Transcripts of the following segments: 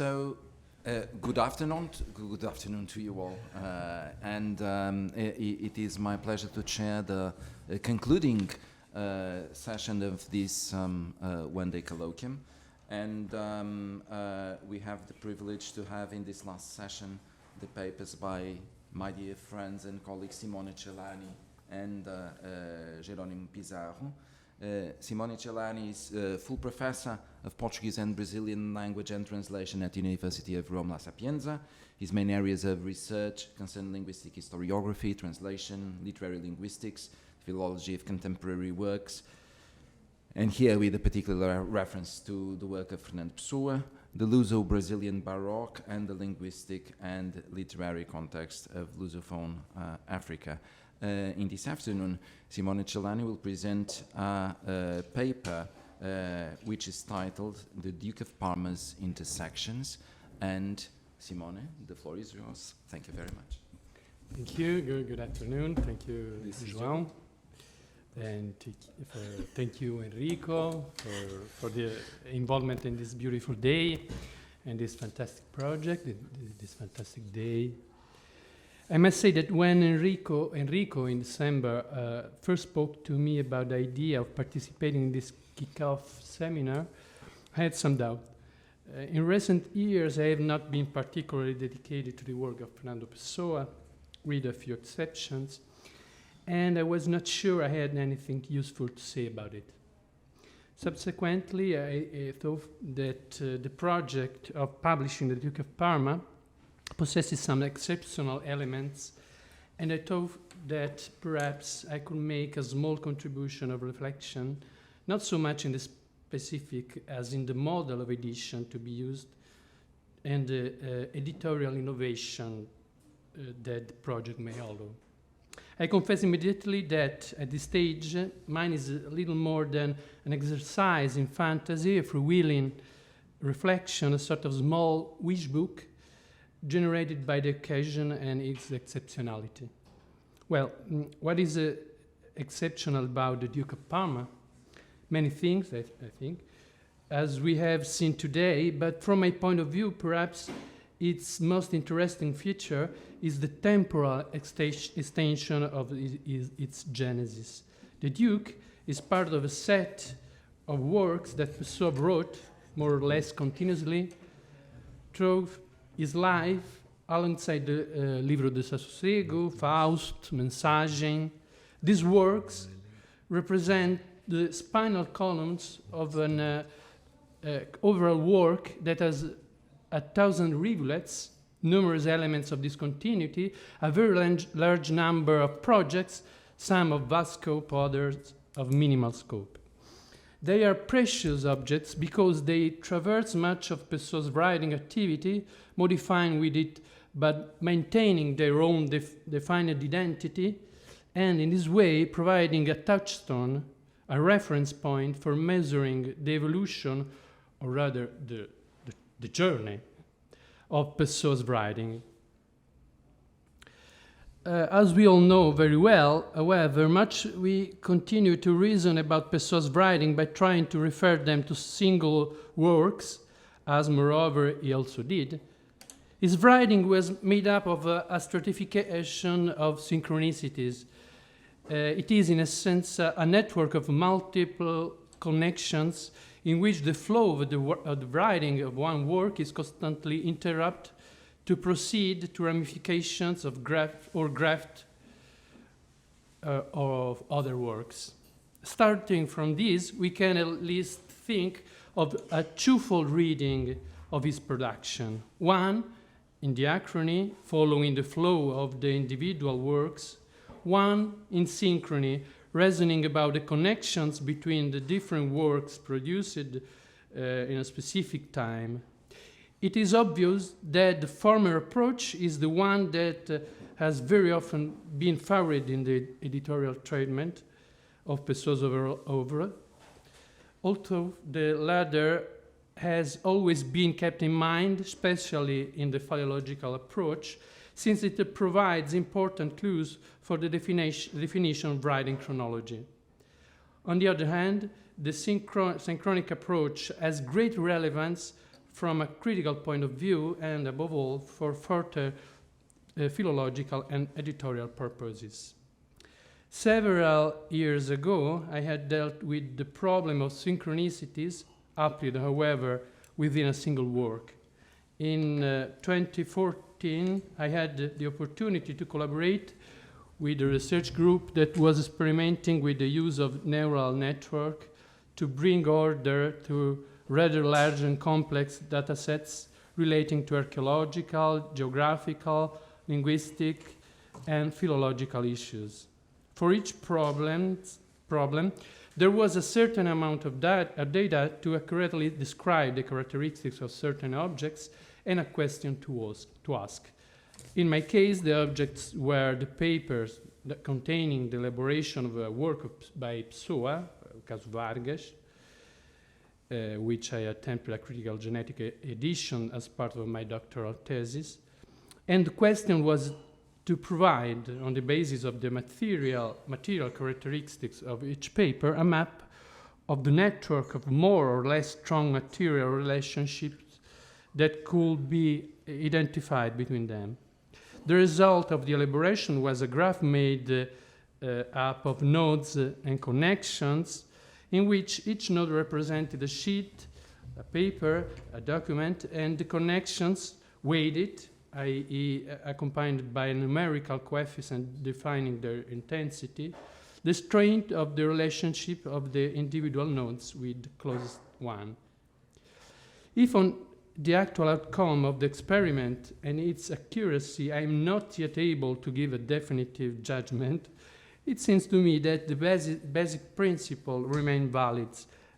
Good afternoon to you all, it is my pleasure to chair the concluding session of this one-day colloquium, and we have the privilege to have in this last session the papers by my dear friends and colleagues Simone Celani and Jerónimo Pizarro. Simone Celani is full professor of Portuguese and Brazilian language and translation at the University of Roma, Sapienza. His main areas of research concern linguistic historiography, translation, literary linguistics, philology of contemporary works, and here with a particular reference to the work of Fernando Pessoa, the Luso-Brazilian Baroque, and the linguistic and literary context of Lusophone Africa. In this afternoon, Simone Celani will present a paper which is titled The Duke of Parma's Intersections. And Simone, the floor is yours. Thank you very much. Thank you. Good afternoon. Thank you, João. And thank you, Enrico, for the involvement in this beautiful day and this fantastic project, this fantastic day. I must say that when Enrico in December first spoke to me about the idea of participating in this kick-off seminar, I had some doubt. In recent years, I have not been particularly dedicated to the work of Fernando Pessoa, with a few exceptions, and I was not sure I had anything useful to say about it. Subsequently, I thought that the project of publishing The Duke of Parma possesses some exceptional elements, and I thought that perhaps I could make a small contribution of reflection, not so much in the specific as in the model of edition to be used and the editorial innovation that the project may allow. I confess immediately that at this stage, mine is a little more than an exercise in fantasy, a freewheeling reflection, a sort of small wish book generated by the occasion and its exceptionality. Well, what is exceptional about the Duke of Parma? Many things, I think, as we have seen today, but from my point of view, perhaps its most interesting feature is the temporal extension of its genesis. The Duke is part of a set of works that Pessoa wrote more or less continuously through his life alongside the Livro de Desassossego, Faust, Mensagem. These works represent the spinal columns of an overall work that has 1,000 rivulets, numerous elements of discontinuity, a very large number of projects, some of vast scope, others of minimal scope. They are precious objects because they traverse much of Pessoa's writing activity, modifying with it, but maintaining their own defined identity, and in this way providing a touchstone, a reference point for measuring the evolution, or rather the journey of Pessoa's writing. As we all know very well, however, much we continue to reason about Pessoa's writing by trying to refer them to single works, as moreover he also did. His writing was made up of a stratification of synchronicities. It is, in a sense, a network of multiple connections in which the flow of the writing of one work is constantly interrupted to proceed to ramifications of graft of other works. Starting from this, we can at least think of a twofold reading of his production. One, in diachrony, following the flow of the individual works. One, in synchrony, reasoning about the connections between the different works produced in a specific time. It is obvious that the former approach is the one that has very often been favored in the editorial treatment of Pessoa's overall, although the latter has always been kept in mind, especially in the philological approach, since it provides important clues for the definition of writing chronology. On the other hand, the synchronic approach has great relevance from a critical point of view and, above all, for further philological and editorial purposes. Several years ago, I had dealt with the problem of synchronicities, applied, however, within a single work. In 2014, I had the opportunity to collaborate with a research group that was experimenting with the use of neural network to bring order to rather large and complex data sets relating to archaeological, geographical, linguistic, and philological issues. For each problem, there was a certain amount of data to accurately describe the characteristics of certain objects and a question to ask. In my case, the objects were the papers containing the elaboration of a work by Pessoa, Caso Vargas, which I attempted a critical genetic edition as part of my doctoral thesis. And the question was to provide, on the basis of the material characteristics of each paper, a map of the network of more or less strong material relationships that could be identified between them. The result of the elaboration was a graph made up of nodes and connections, in which each node represented a sheet, a paper, a document, and the connections weighted, i.e. accompanied by a numerical coefficient defining their intensity, the strength of the relationship of the individual nodes with the closest one. If on the actual outcome of the experiment and its accuracy I am not yet able to give a definitive judgment, it seems to me that the basic principle remains valid,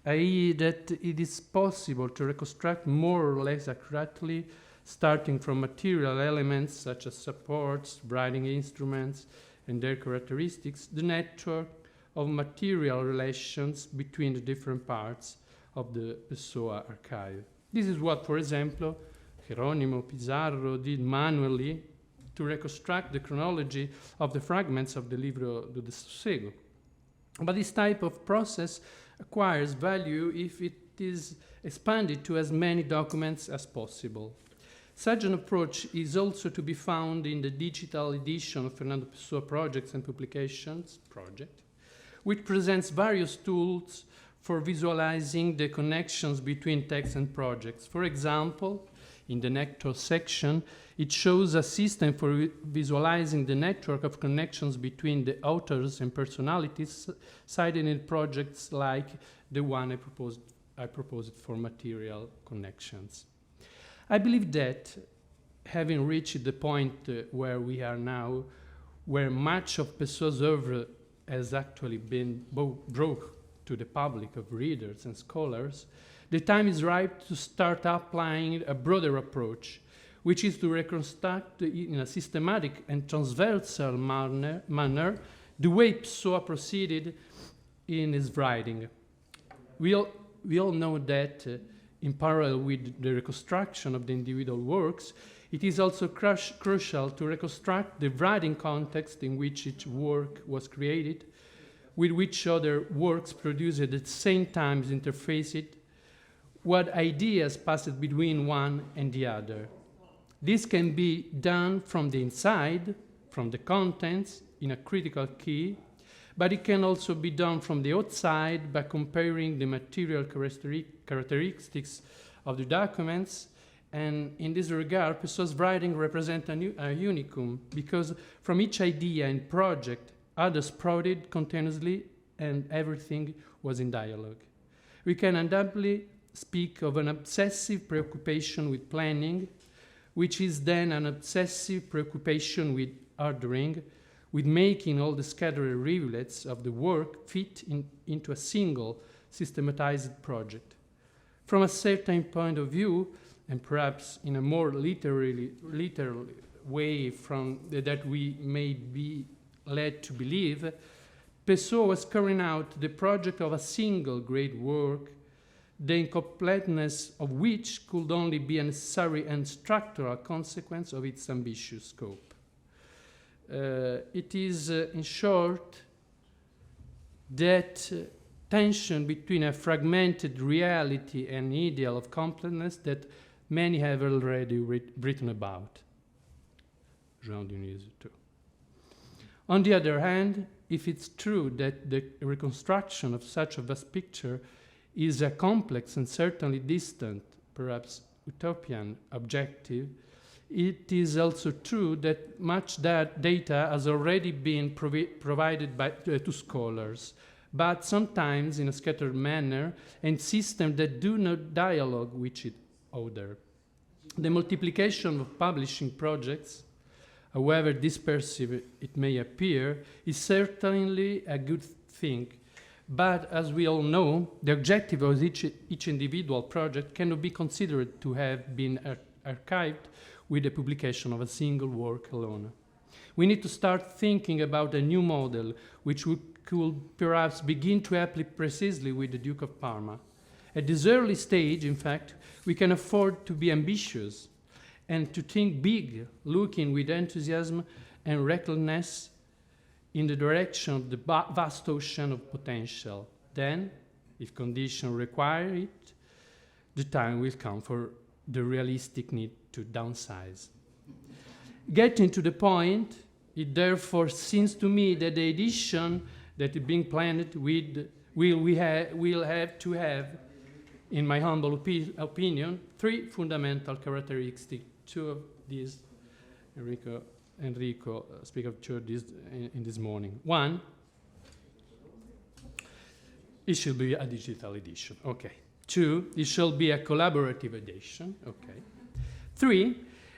i.e. that it is possible to reconstruct more or less accurately, starting from material elements such as supports, writing instruments, and their characteristics, the network of material relations between the different parts of the Pessoa archive. This is what, for example, Jerónimo Pizarro did manually to reconstruct the chronology of the fragments of the Livro do Dessossego. But this type of process acquires value if it is expanded to as many documents as possible. Such an approach is also to be found in the digital edition of Fernando Pessoa Projects and Publications project, which presents various tools for visualizing the connections between texts and projects. For example, in the Nectar section, it shows a system for visualizing the network of connections between the authors and personalities cited in projects like the one I proposed for material connections. I believe that, having reached the point where we are now, where much of Pessoa's oeuvre has actually been brought to the public of readers and scholars, the time is ripe to start applying a broader approach, which is to reconstruct in a systematic and transversal manner the way Pessoa proceeded in his writing. We all know that in parallel with the reconstruction of the individual works, it is also crucial to reconstruct the writing context in which each work was created, with which other works produced at the same time interfaced, what ideas passed between one and the other. This can be done from the inside, from the contents, in a critical key, but it can also be done from the outside by comparing the material characteristics of the documents. And in this regard, Pessoa's writing represents a unicum, because from each idea and project, others sprouted continuously and everything was in dialogue. We can undoubtedly speak of an obsessive preoccupation with planning, which is then an obsessive preoccupation with ordering, with making all the scattered rivulets of the work fit into a single systematized project. From a certain point of view, and perhaps in a more literal way that we may be led to believe, Pessoa was carrying out the project of a single great work, the incompleteness of which could only be a necessary and structural consequence of its ambitious scope. It is, in short, that tension between a fragmented reality and ideal of completeness that many have already written about. João Diniz too. On the other hand, if it's true that the reconstruction of such a vast picture is a complex and certainly distant, perhaps utopian objective, it is also true that much that data has already been provided to scholars, but sometimes in a scattered manner and systems that do not dialogue with each other. The multiplication of publishing projects, however dispersive it may appear, is certainly a good thing. But as we all know, the objective of each individual project cannot be considered to have been archived with the publication of a single work alone. We need to start thinking about a new model which could perhaps begin to apply precisely with the Duke of Parma. At this early stage, in fact, we can afford to be ambitious and to think big, looking with enthusiasm and recklessness in the direction of the vast ocean of potential. Then, if conditions require it, the time will come for the realistic need to downsize. Getting to the point, it therefore seems to me that the edition that is being planned will have to have, in my humble opinion, three fundamental characteristics. Two of these, Enrico speak of two of these in this morning. One, it should be a digital edition. Okay. Two, it shall be a collaborative edition. Okay. Three,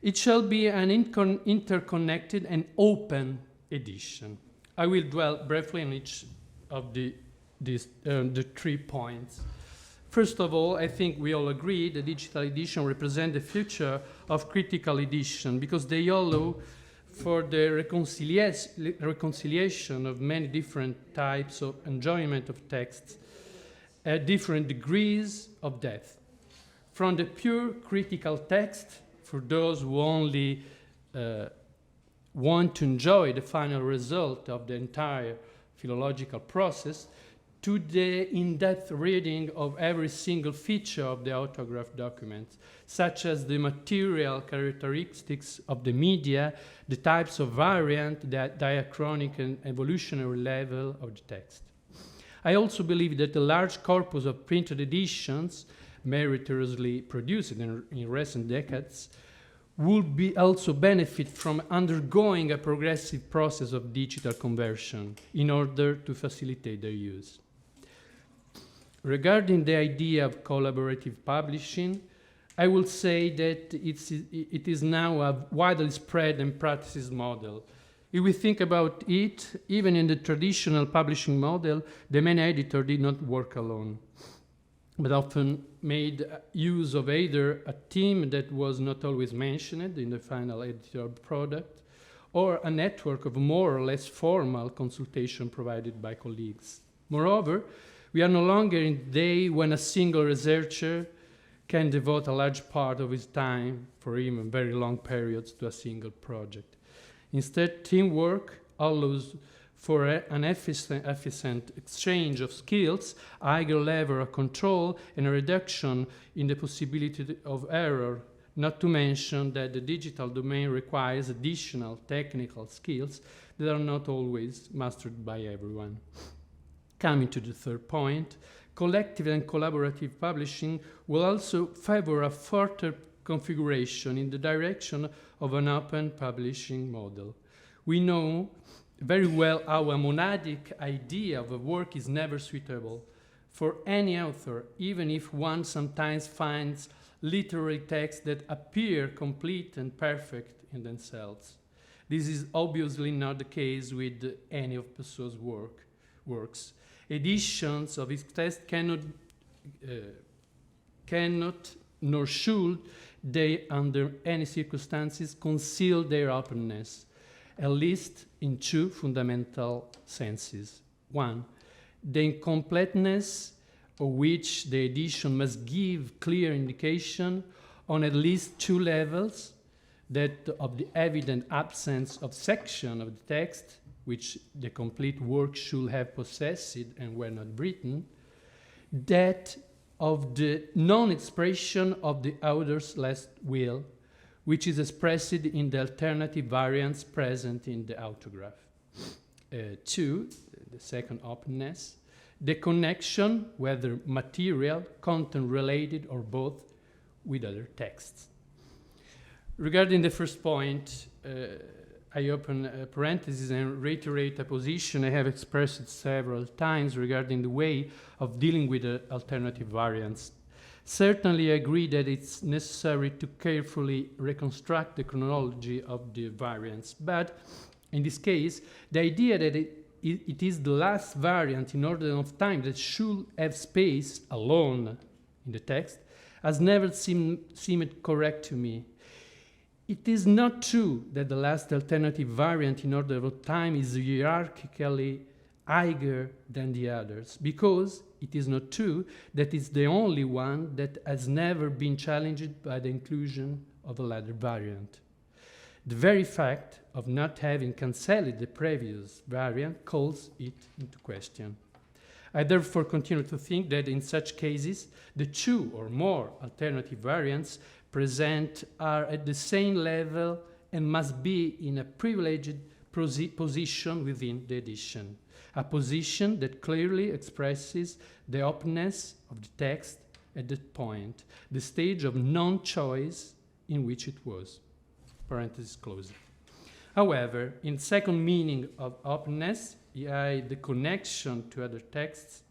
it shall be an interconnected and open edition. I will dwell briefly on each of the 3 points. First of all, I think we all agree that digital edition represents the future of critical edition because they allow for the reconciliation of many different types of enjoyment of texts at different degrees of depth. From the pure critical text, for those who only want to enjoy the final result of the entire philological process, to the in-depth reading of every single feature of the autograph documents, such as the material characteristics of the media, the types of variant, the diachronic and evolutionary level of the text. I also believe that the large corpus of printed editions, meritoriously produced in recent decades, would be also benefit from undergoing a progressive process of digital conversion in order to facilitate their use. Regarding the idea of collaborative publishing, I will say that it is now a widely spread and practiced model. If we think about it, even in the traditional publishing model, the main editor did not work alone, but often made use of either a team that was not always mentioned in the final editorial product, or a network of more or less formal consultation provided by colleagues. Moreover, we are no longer in the day when a single researcher can devote a large part of his time, for even very long periods, to a single project. Instead, teamwork allows for an efficient exchange of skills, a higher level of control, and a reduction in the possibility of error, not to mention that the digital domain requires additional technical skills that are not always mastered by everyone. Coming to the third point, collective and collaborative publishing will also favor a further configuration in the direction of an open publishing model. We know very well how a monadic idea of a work is never suitable for any author, even if one sometimes finds literary texts that appear complete and perfect in themselves. This is obviously not the case with any of Pessoa's works. Editions of his text cannot nor should they, under any circumstances, conceal their openness, at least in two fundamental senses. One, the incompleteness of which the edition must give clear indication on at least two levels, that of the evident absence of section of the text, which the complete work should have possessed and were not written, that of the non-expression of the author's last will, which is expressed in the alternative variants present in the autograph. 2, the second openness, the connection, whether material, content-related, or both, with other texts. Regarding the first point, I open a parenthesis and reiterate a position I have expressed several times regarding the way of dealing with the alternative variants. Certainly I agree that it's necessary to carefully reconstruct the chronology of the variants, but in this case, the idea that it is the last variant in order of time that should have space alone in the text has never seemed correct to me. It is not true that the last alternative variant in order of time is hierarchically higher than the others, because it is not true that it's the only one that has never been challenged by the inclusion of a later variant. The very fact of not having cancelled the previous variant calls it into question. I therefore continue to think that in such cases, the 2 or more alternative variants present are at the same level and must be in a privileged position within the edition, a position that clearly expresses the openness of the text at that point, the stage of non-choice in which it was. Parenthesis closed. However, in second meaning of openness, i.e. the connection to other texts,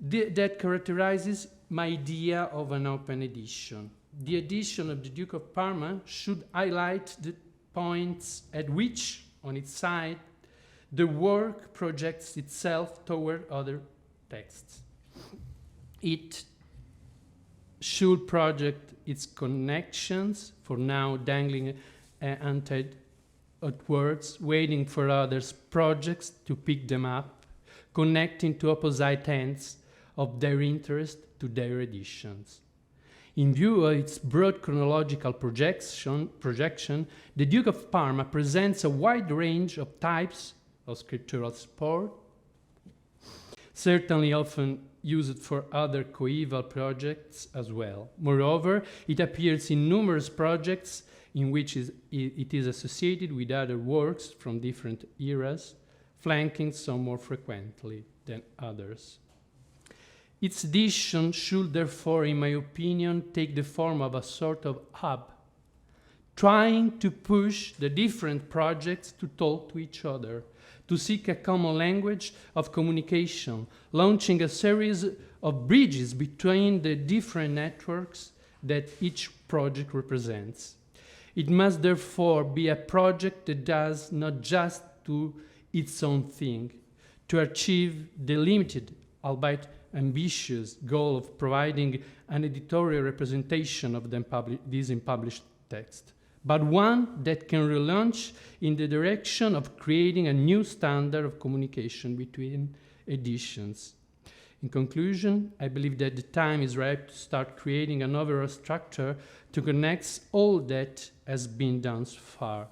that characterizes my idea of an open edition. The edition of the Duke of Parma should highlight the points at which, on its side, the work projects itself toward other texts. It should project its connections, for now dangling untied outwards, waiting for others' projects to pick them up, connecting to opposite ends of their interest to their editions. In view of its broad chronological projection, the Duke of Parma presents a wide range of types of scriptural support, certainly often used for other coeval projects as well. Moreover, it appears in numerous projects in which it is associated with other works from different eras, flanking some more frequently than others. Its edition should therefore, in my opinion, take the form of a sort of hub, trying to push the different projects to talk to each other, to seek a common language of communication, launching a series of bridges between the different networks that each project represents. It must therefore be a project that does not just do its own thing, to achieve the limited, albeit ambitious, goal of providing an editorial representation of this unpublished text, but one that can relaunch in the direction of creating a new standard of communication between editions. In conclusion, I believe that the time is ripe to start creating an overall structure to connect all that has been done so far.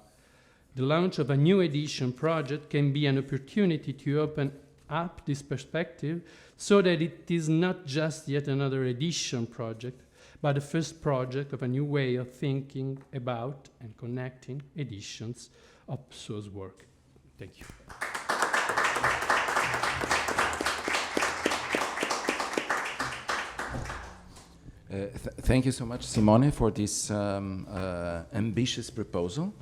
The launch of a new edition project can be an opportunity to open up this perspective so that it is not just yet another edition project, but the first project of a new way of thinking about and connecting editions of Pessoa's work. Thank you. Thank you so much, Simone, for this ambitious proposal.